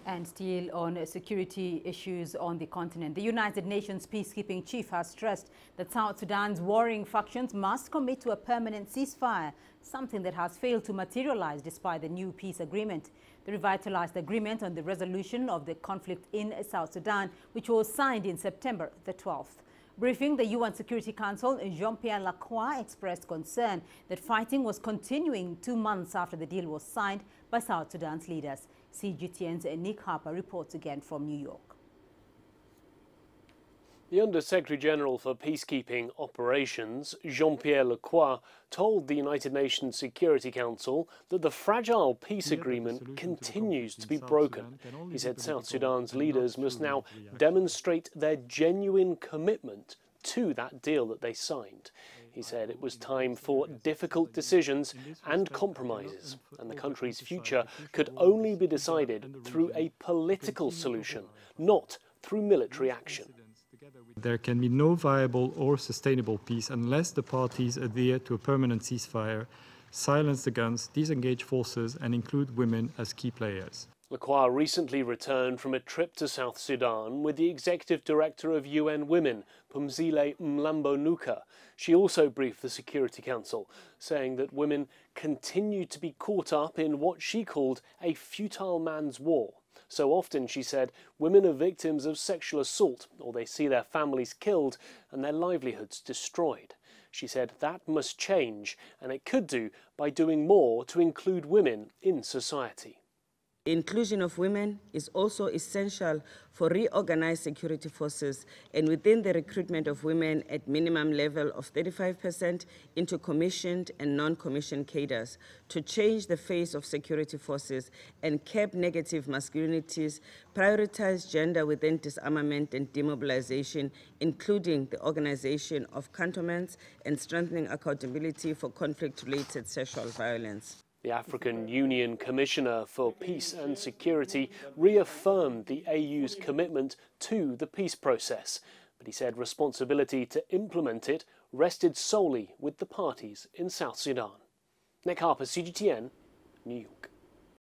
And still on security issues on the continent, the United Nations peacekeeping chief has stressed that South Sudan's warring factions must commit to a permanent ceasefire, something that has failed to materialize despite the new peace agreement. The Revitalized Agreement on the resolution of the conflict in South Sudan, which was signed in September the 12th. Briefing the UN Security Council, Jean-Pierre Lacroix expressed concern that fighting was continuing 2 months after the deal was signed by South Sudan's leaders. CGTN's Harper reports again from New York. The Under-Secretary-General for Peacekeeping Operations, Jean-Pierre Lacroix, told the United Nations Security Council that the fragile peace agreement continues to be broken. He said South Sudan's leaders must now demonstrate their genuine commitment to that deal that they signed. He said it was time for difficult decisions and compromises, and the country's future could only be decided through a political solution, not through military action. There can be no viable or sustainable peace unless the parties adhere to a permanent ceasefire, silence the guns, disengage forces and include women as key players. Lacroix recently returned from a trip to South Sudan with the Executive Director of UN Women, Phumzile Mlambo-Ngcuka. She also briefed the Security Council, saying that women continue to be caught up in what she called a futile man's war. So often, she said, women are victims of sexual assault, or they see their families killed and their livelihoods destroyed. She said that must change, and it could do by doing more to include women in society. Inclusion of women is also essential for reorganized security forces and within the recruitment of women at minimum level of 35% into commissioned and non-commissioned cadres to change the face of security forces and curb negative masculinities, prioritize gender within disarmament and demobilization, including the organization of cantonments and strengthening accountability for conflict-related sexual violence. The African Union Commissioner for Peace and Security reaffirmed the AU's commitment to the peace process, but he said responsibility to implement it rested solely with the parties in South Sudan. Harper, CGTN, New York.